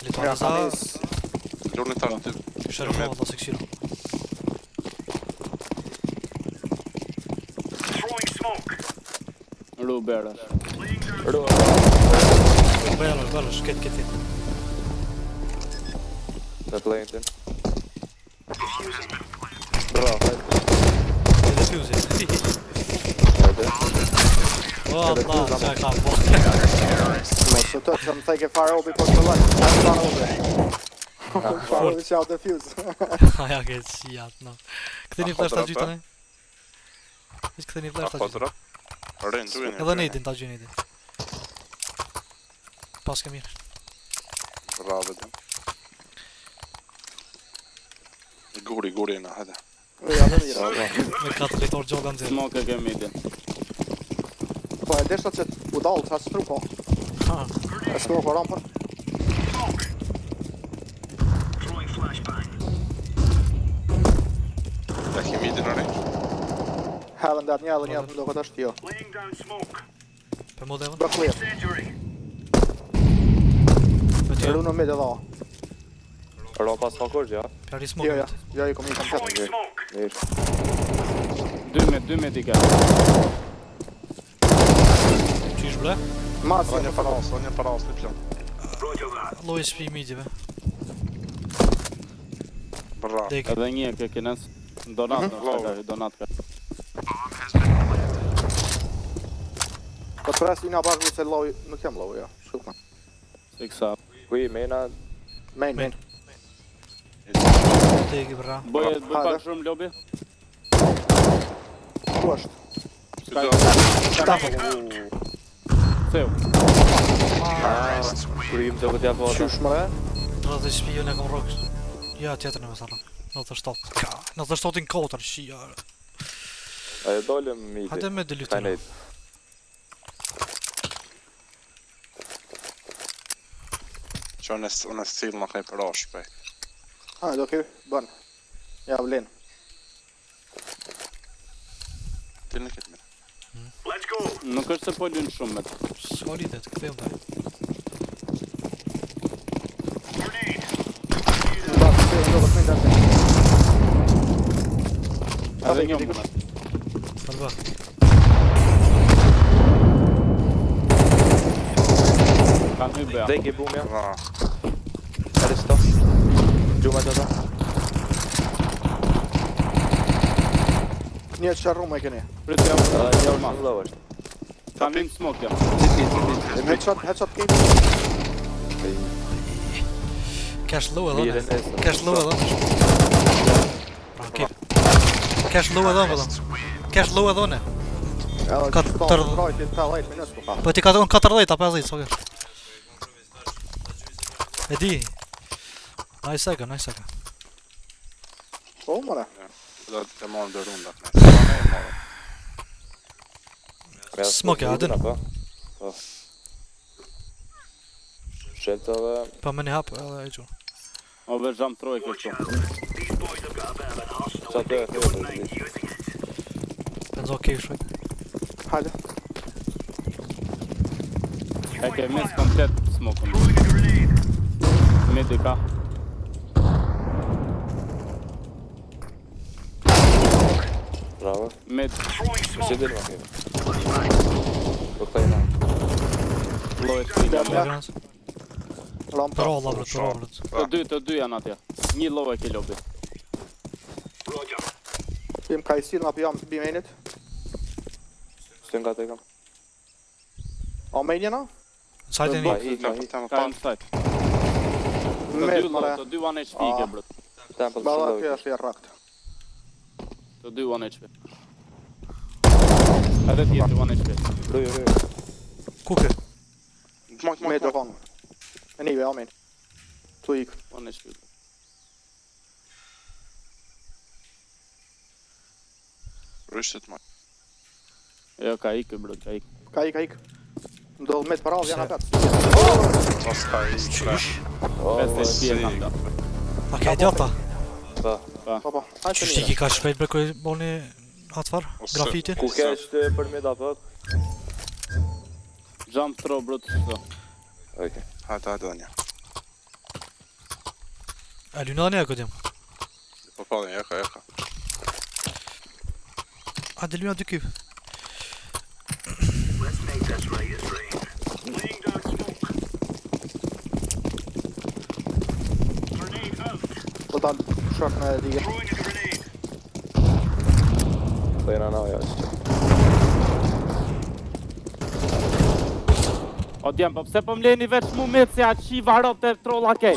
Lituania za... Lorni tar ty. Kësherë më valla se këshiro. Ruberë. Bellësh, këtë. Të plejnëtin. E defuse. O, Allah, që e kam po. Mos të që më thejke fare obi po të lënë. Fare obi. Fare obi që au defuse. Aja ke qijat, no. Këthini flash ta gjyta ne? Ish këthini flash ta gjyta. Edhe nejdin ta gjyta nejdin. Pas ke mirë. Bravo dhe. Guri na, hajde. Ja dhe mirë. Me 4 litor gjoga në zirë. Smoke e ke midin. Po e deshta që u dalë që asë trupo. E s'kuro po rampër. Ja kemi midin në range. Helen dhe atë një edhe një atë më do këtë është jo. Për mu devën? Bë clear. Rru në mid e dha. Ro pas fakur që ja. Pjari Jo, smoke. jo i kom i komplet. Mirë. 2 me i ka. Qysh ble? Mas, Ronja paras, një plan. Loj shpi midjive. Bravo. Deki. Edhe një ke kines. Donat ka. po të pres i nga bashkë se loj, nuk jam loj, jo. Shkupna. Se kësa. Kuj mena Main. Deki bra. Bëj pak shumë lobi. Ku është? Seu. kurim do këtë ja po ata. Qysh më re? Rrëdhe shpi jo ne kom rrëkës. Ja, tjetër në mesarën. 97. Ka, 97 në 4, shia. Ajo dolem midi. Hajde me delytën. Që unë stil më kaj për ashpej. Ha, do kjo, bën. Ja, vlen. Ti në këtë mirë. Nuk është se po lyn shumë me të. S'ka lidet, këthejmë taj. Edhe një më. Përba. Kanë hybe. Deki bumja. Bravo. Aristo. Gjumat ata. Një që rrumë e keni. Prit jam. Një orë më është. Kam një smoke jam. Headshot kemi. Cash low edhe Mire ne. nesër. Cash low edhe. Pra, kip. Cash low edhe vëllëm. Cash low edhe ne. Po ti ka thonë 40 apo 50, s'ka. E di. Nice second. Po, mëre. Do të marrë dhe rundat. Smoke, adin. Po. Shetë dhe... Pa me një hap edhe e gjunë. O ve jam trojke këtu. Qa të e Penzo okej shoj. Hajde. E ke mes komplet smoke. Midi ka. Bravo. Mid. Si dhe në kemi. Po këta i na. Loj shpilja. Legrans. Rampa. Rollët. Të dy janë atje. Një low e ke lobi. Bim ka i stil nga pjam bimenit. Së nga të e kam. A main jena? Sajtë e një. Ka në site. Med, mëre. Të dy 1 HP ke brët. Temple Bada të kjo është i rrakt. Të dy 1 HP. Edhe tjetër 1 HP. Ruj. Kuke. Med do konë. E nive, a main. Tu ik. 1 HP. Rështet ma. Jo, ka ikë brët, ka ikë. Ka ik. Ndodh med për avë, janë akat. Pas ka i qysh. 5 HP e kam da. A ke djata? Pa. Po, hajtë të Qështi mire. ki ka shpejt për koj boni atëfar? Grafitin? Ku ke është për mid apo? Jump throw brët. Okej. Hajde Anja. A lynani e këtë jam. Po falin, jeka. A dhe lyna 2 kyp. Po dal shok në digë. Po jena na ja që. O djem, po pse po m'leni veç mu met se atë shi varop të trolla kej?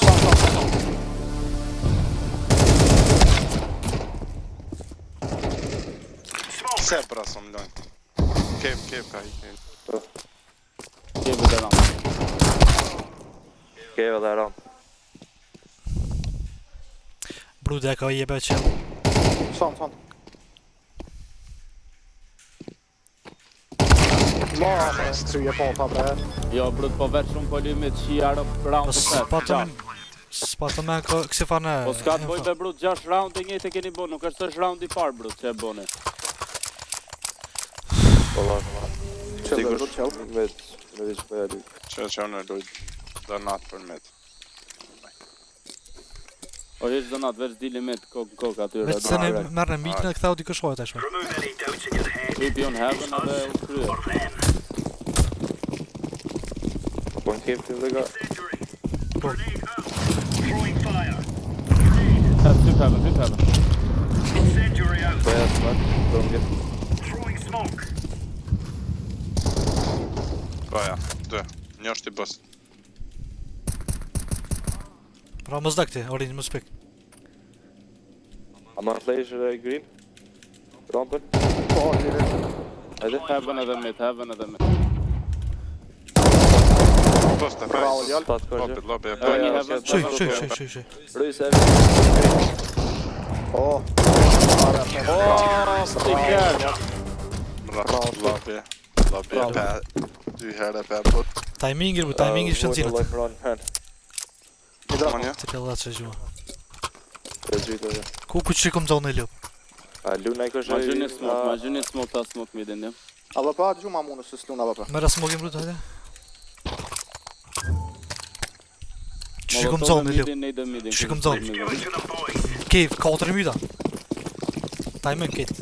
Se bra som lojnë. Kev ka i kev. Kjeve dhe ramë. Keva dhe ram. Brude e ka i jebe qel. Sånt. La me trye på ta bre. Jo, brut, po veç shumë po limit shi arop round të set. S'patëm me kësi farë në... Po s'ka të boj be brut 6 round e njëjtë e keni bo, nuk është round i parë brut që e boni. Po la. Qëllë Dikush qëllë. me diqë për e dy. Që unë lujt donat për met. O hish donat, veç dili met kokë atyre. Veç se ne merë në mitën e këtheu dikë shojët e shme. Ty pion heaven edhe u shkrye. Po në kef të dhe ka. Hyp heaven. Po e smak. Po në kef. Baja, 2. Një është i bës. Pra më zda këti, orin, më spik. A ma flash e green? Rampën? Po, lirë. Hajde? Heaven edhe mit. Bës të Bravo, fejs. djallë. Pat kërgjë. Lobi, Një heaven. Shuj. Rujës e green. O. Sticker! Lobi e pe. 2 herë e pe put. Timingir, bu, timingir shënëzinat. Manja? Të këllat që gjua. E zhjit edhe. Ku që kom zonë e lëp? A luna i kështë Ma gjuni smoke ta smoke midin dim. A dhe pa gjuma mu nësë s'luna dhe pa. Mera smogin brut, hajde. Që kom zonë e lëp? Që kom zonë? Cave, 4 myta. Timing, kate.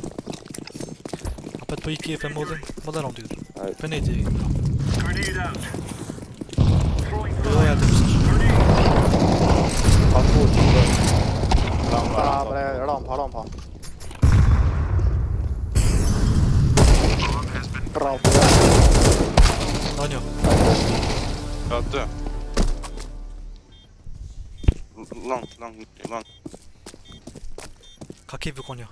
Apet po i cave e modin, më dhe rëmë tjur. Për nejti e Doja të pësësh. Bra bre, rampa. Bravo. Donjo. Ka 2. Long. Ka cave konja.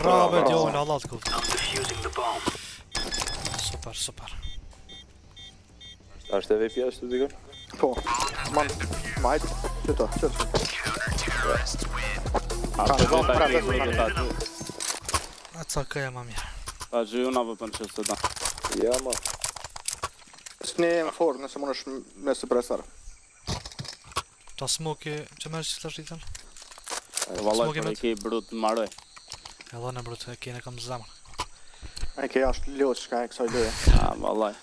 Bravo, djojnë, Allah të kullë. Super. A është e VP ashtë të dikon? Po. Man, majtë. Qëto. A ca këja ma mirë. Ta gjë unë avë për në qësë të da. Ja, ma. S'ne e më forë nëse më nësh me së presarë. Ta smoke, që merë që të rritën? Valaj për e kej brut në maroj. E dhënë brut, e kene kam zemër. E ke ashtë ljotë shka e kësaj loje. Valaj.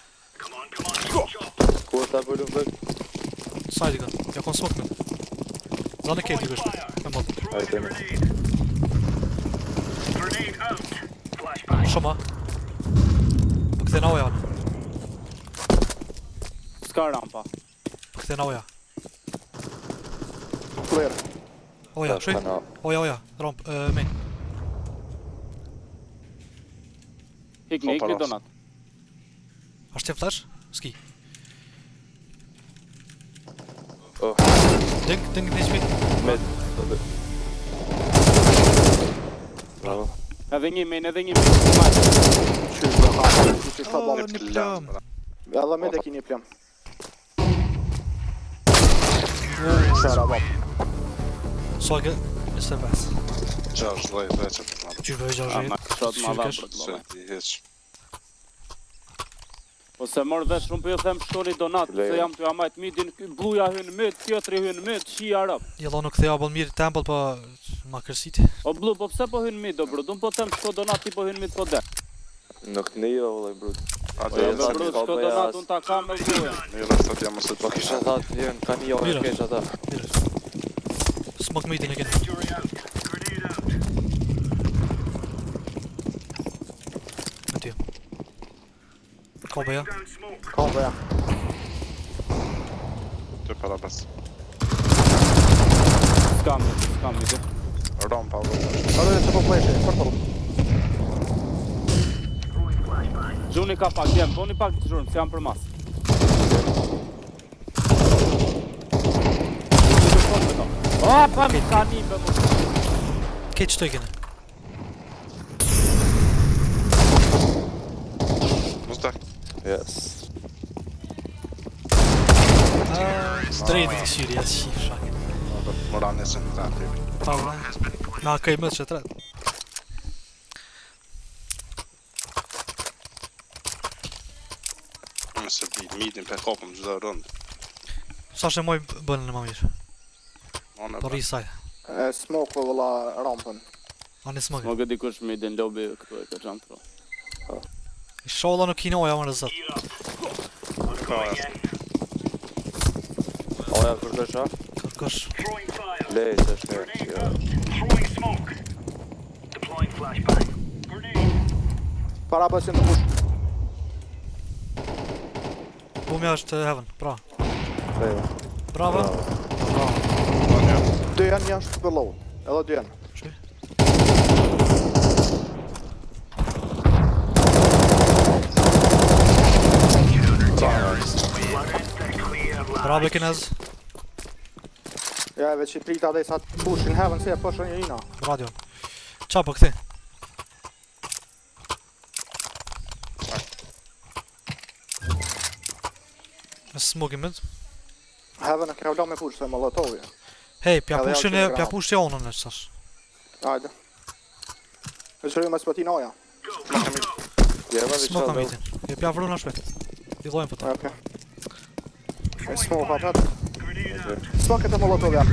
Ku është ta pëllu më Sajdi kanë, ja kon smoke në. Zane kejt i kështë, e mod. Ajë të mi. Shoma. Po këthe na oja, S'ka rampa. po këthe na oja. Clear. Oja, shuj. Oja, ramp, main. Hikni donat. Ashtë të flash? Ski. Oh. Dink një shpit. Med. Bravo. Edhe një main. Qysh dhe hajtë. Qysh të Oh, bom. një plam. Edhe me dhe ki një plam. Qëra bom. Soge, 25. Gjash dhej dhe që për Qysh bëjë 60. Shot ma dha Shyrkesh. brut. Se ti heq. Ose mor vesh unë po ju them shkoni donat, se jam t'ju amajt midin, bluja hyn mid, tjetri hyn mid, shia rap. Jella nuk kthea ball mirë temple, po ma kërsiti. O blu, po pse po hyn mid o brud? Unë po them shko donat, ti po hyn mid po de. Nuk të një vëllai brut. Po jo brud, shko donat, unë ta kam me bluja. Jo, në sot jam ose Po kisha thatë jën, ka një orë keq ata. Mirë. Smoke midin e keni. Atje. Kombe ja. Kombe ja. Të para bas. Skam mid. Rampa vëllai. Allora se po flash, portalo. Gjuni ka pak, jem, boni pak të gjurëm, se jam për mas. Pa mi ka një me mu. Keq të i kene. Mustak. Yes. Straight i syri, as shif shak. Moran e sën të aty. Pa vra. Na ka i mëtë që të red. Nëse midin për kopëm çdo rund. Sa shë moj bënë në më mirë. Ona Po risaj. Smoke valla rampën. Ani smoke. Më gëdi kush midin lobby këtu e ka jam pro. Inshallah nuk kinoja më rëzat. Oja kërkosh ha? Kërkosh. Lej të shkë. Para basin të push. Bumja është heaven, pra. Lej. Bravo. Dy janë jashtë below. Edhe dy janë. Bravo Kinez. Ja, veç i prita dhe sa të pushin heaven se e pushën një ina. Radio. Qa po këthi? Smoke mid. Heaven e kravla me push se Molotovi. Hej, pja Edhe pushin ja e që pja grad. push e onën e qash. Hajde. E shërim e s'pati noja. Jeva Smoke në midin. Je pja vru në shpet. I lojnë për ta. Okej. E smoke apet. Smoke e të Molotovi ja.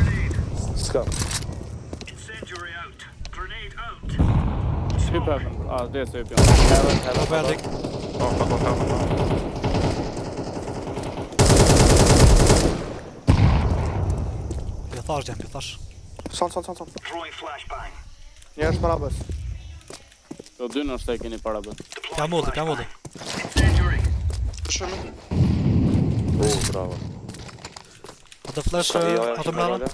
S'ka. Hyp heaven, dhe se hyp janë. Po për dik. Pjetash djem, pjetash. Son. Një është para bës. Do dy në është e keni para bët. Pja moldi. Bravo. Atë flash, atë mërë.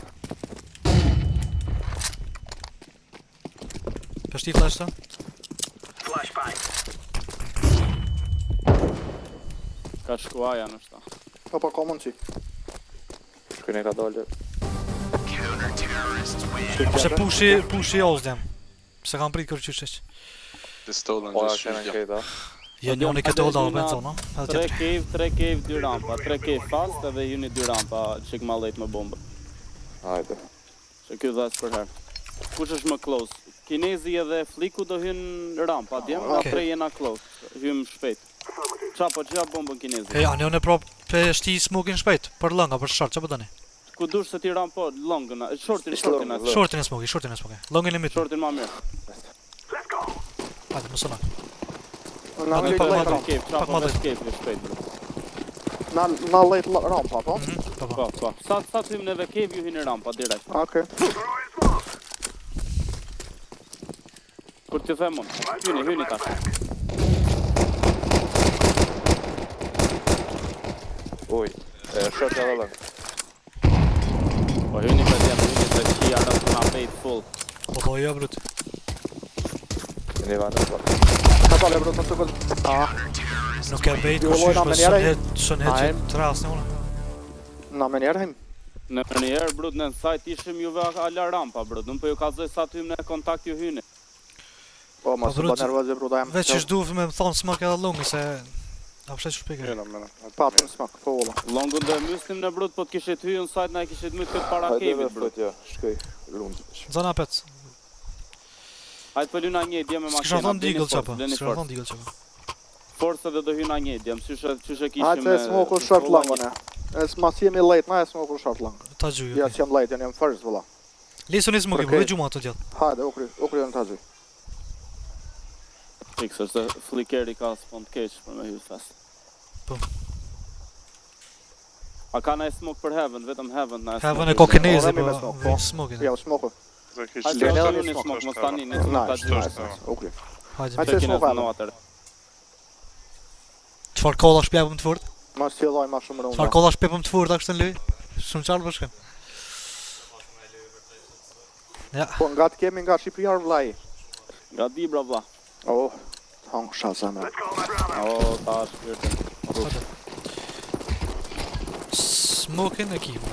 Pështi flash të? Ka shkuaja në shta. Po komon që. Shkën e ka dalë. Pse pushi os djem. Pse kam prit kërë qysh. Pistollën Oja dhe kene shishja. kejta. Njoni këtë olda o bënë zona. 3 cave, 2 rampa, 3 cave fast edhe juni 2 rampa që këma lejt me bombë. Hajde. Që kjo dhes për herë. Kush është më close? Kinezi edhe Fliku do hyn rampa, djem, nga Okej. 3 jena close. Hym shpejt. Qa po gjia bombën Kinezi? E, anë e pro pe shti smokin shpejt, për lënga, për shart, që për dëni? Ku dush se ti rampo longën, shortin e. Shortin e smokin. Lëngin e mitë. Shortin ma mirë. Hajde, më sëna. Na Okej, lejt pak ma rampa. drejt. Cave, qa Pak po ma vesh drejt. cave shpejt bro. Na lejt rampa, po? Po. Po. Sa të hym neve cave ju hyni rampa direkt. Okej. Kur të them unë, hyni tash. Uj. Shot edhe lëng. Po hyni për djem, hyni të qia në të nga pejt full. Po do jo, brut. Një vanë të pak. Ka pale bro, të të gëllë. Nuk e bejt Jo, kush lojna ish, me për njerë, sën het që të rasë në unë. Na me njerë him. Në njerë brud në sajt ishim juve ala rampa brud, unë po ju kazoj sa të hym në kontakt ju hyni. Po, ma Po, së brut, bë nervozë bro, da jam. Veç ish duhet me më thonë smak edhe lungë, se... A përshet që shpike? Mena. Patën smak, po ola. Longun do e myslim në brud, po të kishit hyjë në sajt na e kishit myt këtë para Hajde kevit dhe brud. fut jo. Shkoj. Lund. Zona pet. Hajtë për luna një dje me S'kisha makina, thonë bleni digëll fort, qapa. bleni S'kisha fort. thonë digëll qapa. Forca dhe do hyna njëtë, jam qyshe kishim... Hajtë e smoku short long one. Mas jemi late na e smoku short long. Ta gjuj. Ja që jam late, jam first vëlla. Lesu një smoke, Okej. bëve gjuma të tjetë. Hajde, ukri në ta gjuj. Fix është flikeri ka spawn të keq për me hyrë fest. Po. A ka na e smoke për heaven, vetëm heaven na e smoke. Heaven e ko kinezi, Ora, mi me po smoke, po. smoke. Ja, u smoku. Hajtë që Lionel një një smoke, mos tani një Nice, smoke. nice, ukri. Hajde. Hajde. Që kine smoke të heaven. në atër. Qfar kolla shpjepëm të fort? Mas t'jelloj ma shumë Qfar runda. kolla shpjepëm të fort, a kështë në lej? Shumë qarë bëshkem. Ja, Po nga të kemi nga Shqipëriar vllai. Nga di bra vlla. Oh, hong shalsa me. O, ta shpirtin. hajde. Smoke-in e kipë.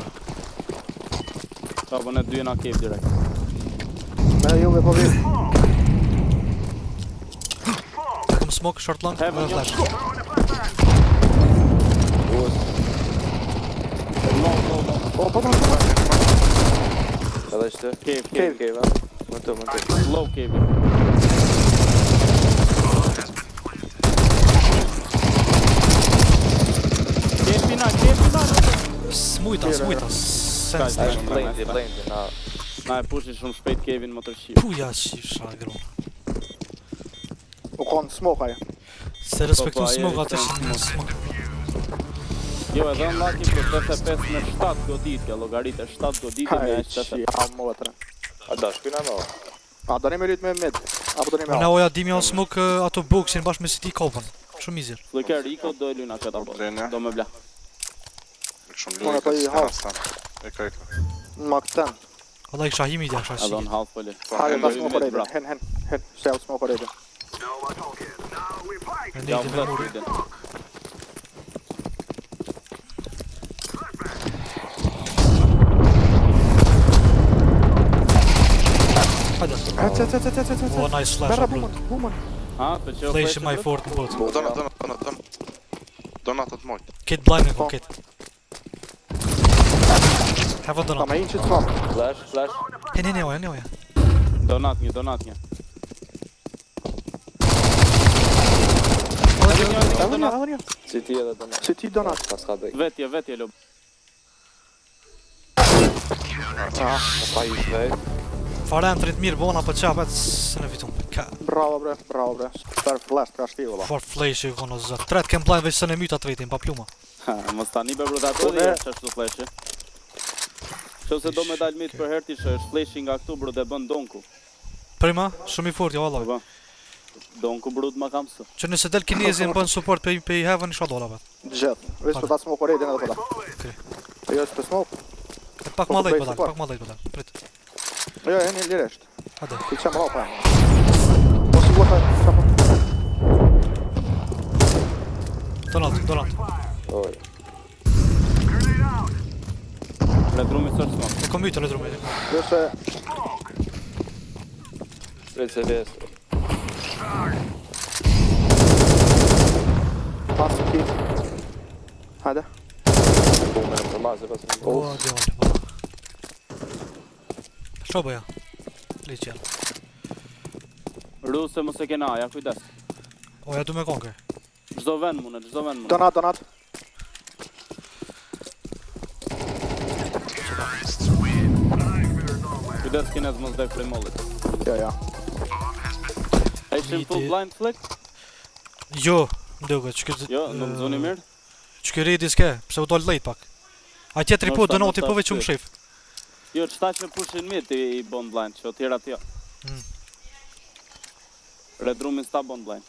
Qa bën e dy na kep direkt. Me juve po vi. Kom smoke, short long, Heaven, dhe flash. Po, po, po. Edhe ishte. Cave. Cave, më të. Low cave. Kepina. Smujta. Sense Kaj, të Blende, na. Na e pushi shumë shpejt Kevin më të shqip. puja shifsha, gru. U konë smoke aje. Se respektu Po, aje smoke i atë kanë që në smoke. Jo, edhe në laki për 85 me 7 goditja, logaritë 7 goditja me Hajde, 85. ja, motre. A da, shkujna no. A do një me rrit me mid? Apo do një me Unë out? oja dimi on smoke ato boxin bashkë me City kopën. Shumë izir. Flicker Rico do e luna këta po. Blenja. Do me bla. Shumë Unë po i half. Eka. Në mak 10. Valla i kisha himi idea, kisha Edhe shi. në half pëlli. Hajde, Hen, ta hen, smoke hen, rejde. bra. Hen. Se au smoke rejde. E Ja, nejti me vlet muri. rridin. Hajde. O, nice flash, Berra bro. buman. Ha, për që Flash i maj fort në botë. Dona të të mojt. Kit blind me Po. kom, kit. Have a Ta donut. me inqit swap. Flash. Ne oja. Donat një. Edhe një. Si ti edhe të në. Si ti donat. Pas ka dojk. Vetje, lob. Pa i shvej. Fare në të rritë mirë bona për qapet së në fitum. Ka Bravo bre. Super flash ka shti valla. fort flash i kono zë. Tret kem blind veç së në myta të rritin, pa pluma. Ha, mos tani be brota ato dhe është ashtu fleshi. Qose do me dal mit për herë ti është fleshi nga këtu bro dhe bën donku. Prima, shumë i fort, jo vallaj. Po. Donku brut ma kam së. Që nëse del kinezi më bën support pe i heaven i shka dola vet. Gjithë. Veç për ta smoke rejde edhe për ta. Okej. Jo, s'pe smoke. Pak Po, ma po, lejt bëj bëdar, support. pak ma lejt bëdar. Prit. Jo, e një liresht. Hajde. Ti qem rapa. Po si gota. Donat. Oj. Redrumi sër smok. E kom mytë, redru me. Jo se... Prej se les. Pas të kit. Hajde. Bume në përmase pas më. O, djallë, valla. Shko bëja? Liq janë. Ruse mos e kena, ja kujdes. Oja du me konke. Çdo vend mune. Donat. Kujdes kinez mos dek prej mollit. Ja. A ishim full blind flick? Jo, ndoga, që këtë... Jo, nuk zoni mirë. Që këtë redi s'ke, pse u dollë lejt pak. A tjetëri po, Nështë ta, donati nështë po ta veç më shif. Jo, qëta që pushin mid i bon blind, që o tjera tja. Redrumin s'ta bon blind.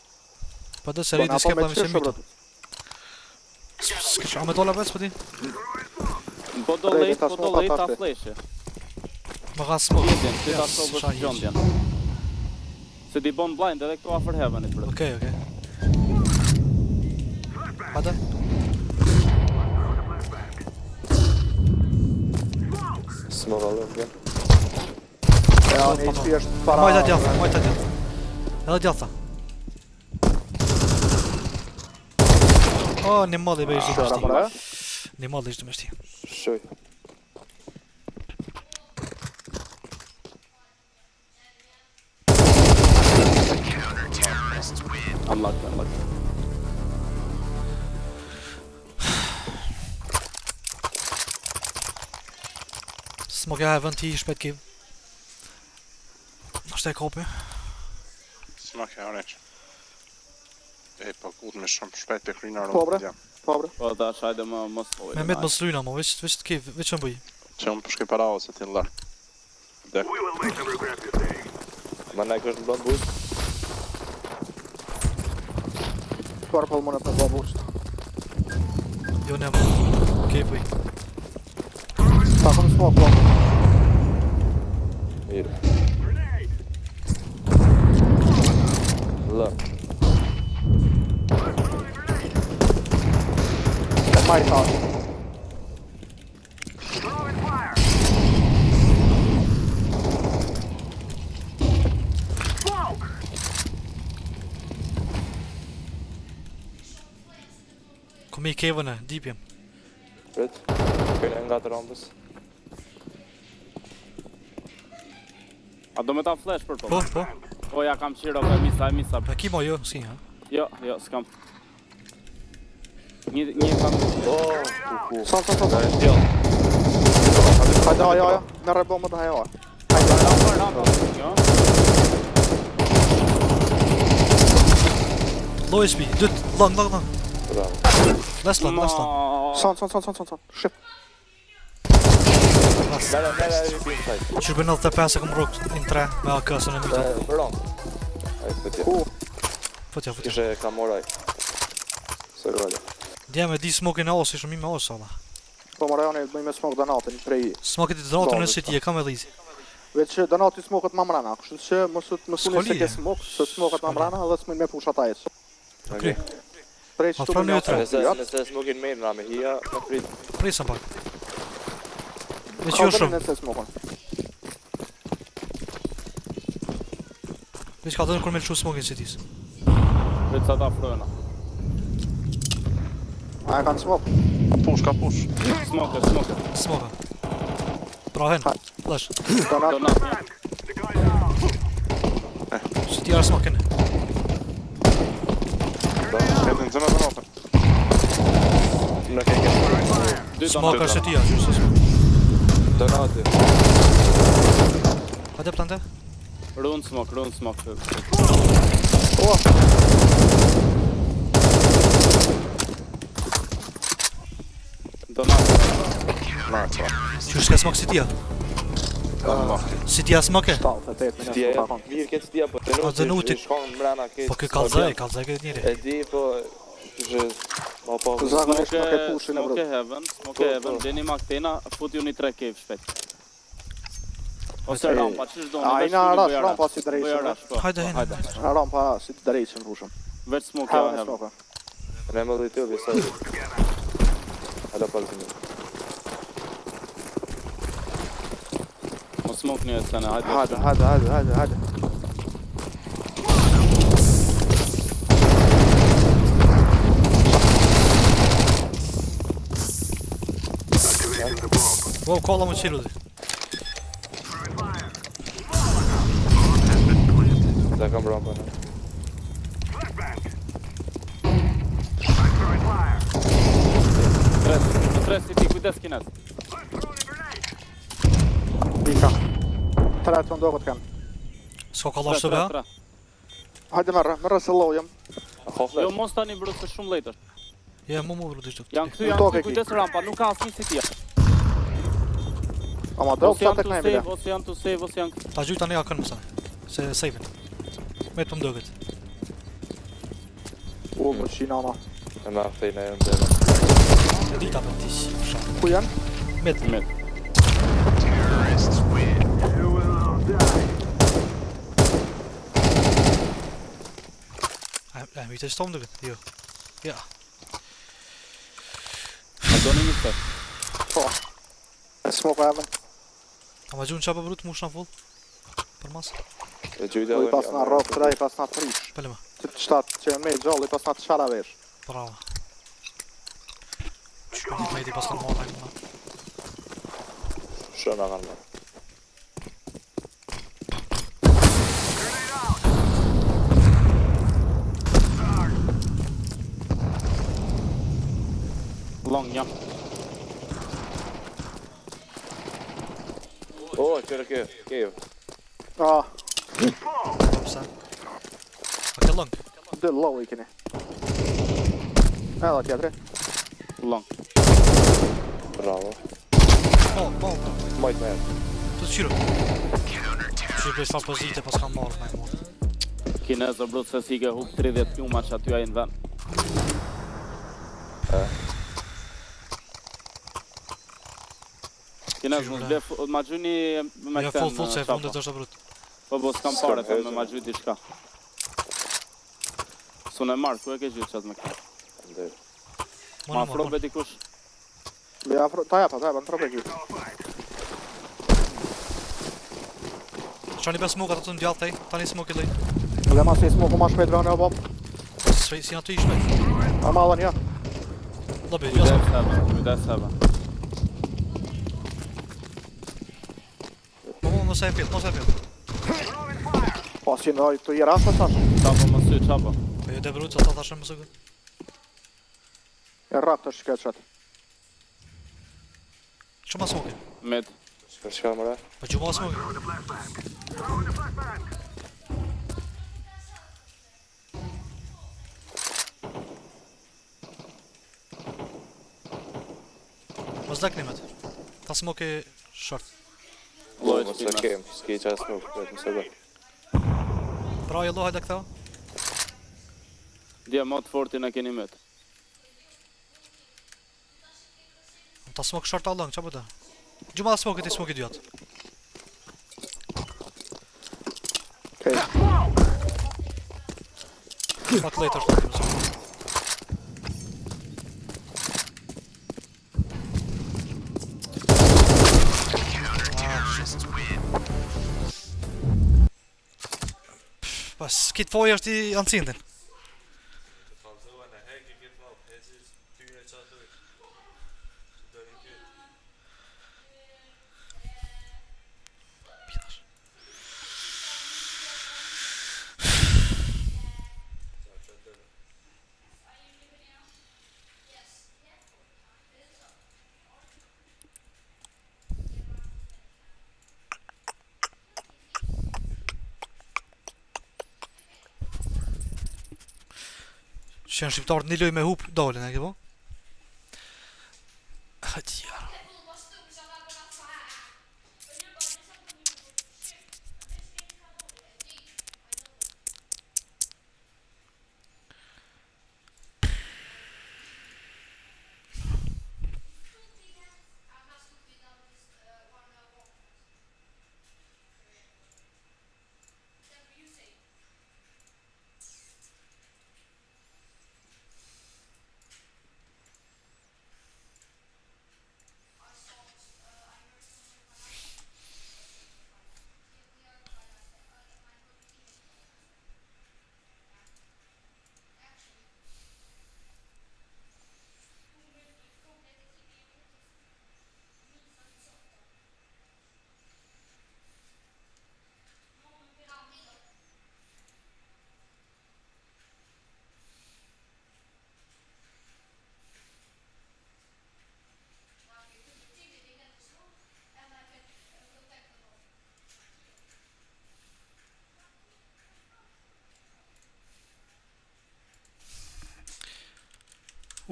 Pa dhe se redi s'ke blame se myta. A me dolla veç, po ti? Po do lejt, ta fleshe. Më ka smoke. Jedin, që ta shobë është gjondjen. Se di bon blind edhe këtu afer heavenit, bro. Okej. Hajde. S'më valë në. Ja, një HP është para... Majta djatha. Edhe djatha. O, një madhe be ishtë Shora, dë bra. mështi. Një madhe ishtë dë mështi. Shoj. Unlocked. Smoke heaven ti shpejt Cave. Është e kopi. Smoke e orange. Po gut me shumë shpejt për kryna Po bre, po bre. Po tash hajde më mos loj. Mehmet mos lyna mo, veç të Cave, veç më bëj. Që unë përshkej para ose ti në lartë. Dek. Mandaj kështë në blond boost. Purple më në të bë boost. Jo nem. Cave bëj. Ta kom smoke po. Mirë. Lë. E maj tash. Kom i Cave-ën e, deep jem. Prit. Kënë nga të rambës. A do me ta flash për Po, po. Po ja kam qiro për misa. Pa ki mo jo, si ha. Jo, s'kam. Një kam. Son. Nga e shtjallë. Hajde ajo. Merre bombën dhe ajo. Rampa. Jo. Low HP, dyt, lang. Bravo. Last lang. Son. Ship. Mere e rripi në sajtë. Qyrbë 95 e kom rrugt, in 3 me AK-sën e mito. Për rambë. Ajë pëtja. Ku? Fëtja. Kishe ka moraj. Së gëllë. Djem e di smoke-in e os, ishëm i me os, sala. Po më rajoni bëj me smoke donatin prej. Smoke-it i donatën në city, e kam e lizi. Veç donati smoke-et më mrena, kështu që mos uni se ke smoke, se smoke-et më mrena dhe s'mund me push ata ecë. Okej. Prej Ma çtu pranë më ju tre. Nëse smokin me nga me hia, me frit. Prisëm pak. Veç jo shumë. Nëse smoke-on. Veç ka dhënë kur me lëshu smoke-in city's. Vetë sa ta afrojna. A e kanë smoke? Ka push. Smoke. Smoke-a. Pra hen, flash. Donat. Donat një. City arë smoke-in. Edhe në zëna donatën. Në ke kështë. Dy Smoke-a donat. city arë, gjusë. Donati. Hajde plante. Run smoke. Donat. Nice, Qysh s'ka smoke city-a? City-a smoke-e? 7-8 minuta Stia e takon. mirë këtë stia, po Po, dënuti. shkon mrena këtë. Po kë kallzaj këtë njëri. E di, po... Kështë... Po... Zakonisht nuk e pushin e Smoke brot. heaven, deni Maktena, fut ju një 3 cave shpejt. Ose Ej. rampa, ç'ish do? A, i na rush, rampa si drejtë. Hajde hen. Rampa si të drejtë rushëm. Veç smoke Ha, heaven. smoke. Ne më dhe të ubi, sorry. Hala pak të një. Mos smoke një sene, hajde. Hajde. Wow, kolla më qilu di. Da kam rampa në. Stres si ti, kujdes kines. Pika. 3 të ndogët kanë. S'ka kalla shtë beha? Hajde merre se lojëm. Jo, Hoflesh. mos tani brut se shumë lejtë është. Je, mu vru dishtu. Janë këty, Toke ki. kujdes rampa, nuk ka asnjë si ti. Ama do Ose sa janë tek to na save, bile. ose janë to save, ose janë këtu. Ta gjuj tani akën mësa. Se save-in. Me të mdogët. Më shina ama. E me aftejnë e më dhe. E dita me ti si fsha. Ku janë? Med. E mi të shto mdogët? Jo. Ja. A doni një të? Po. Smoke heaven. A ma gjun qa për brut mush në full? Për mas? E gjujtë I pas na rock, i pas na frish. Pele ma. Të shtat që me gjallë, i pas na të shara vesh. Brava. Që për me i pas kanë marrë ma. Shëna kanë më. Long, ja. këtyre Cave. Ah, Pse? A ke lëng? dy low I keni. Edhe tjetëri. Long. Bravo. Po. Majt me jetë. Të qyro. Qyro për farë pozite pas kam marrë me mod. Kinez o brut se si ke huk 30 pjuma që aty ajnë ven. Kinez mos ble ma gjuni me Ja këten full se e fundet është brut. Po s'kam pare të me ma gjuni diçka. Sun e marrë, ku e ke gjytë qatë me këten? Ndër. Ma afrobe dikush? Ta japa, në trope ki. Qani be smoke atë të ndjallë tej, tani smoke I lej. Dhe ma si smoke ma shpejt vënë e bop. Si aty I shpejt. A malën ja. Lobi, jo smoke. Kujdes hebe. Mos e fill. Po si në të I rasta tash. Qapo më sy, qapo. Po jo de brut, sa ta thashëm më së këtë. E rak të shket qatë. Që ma smoke? Mid. Për çka mëre? Po që ma smoke? Mos dek nimet. Ta smoke short. Lloj Mos të e kem, s'ke qa smoke, vetëm se bë. Pra jo hajde këta. Dje mod fortin e keni mid. Ta smoke short all long, çfarë bëta? Gjuma smoke ti smoke I dyat. Okej. Fuck later short. Pas kit foj është I ancindin. Që janë shqiptarët një loj me hup, dolin e ke po? Hëtja.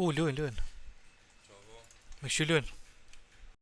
Luin. Me kështu luin.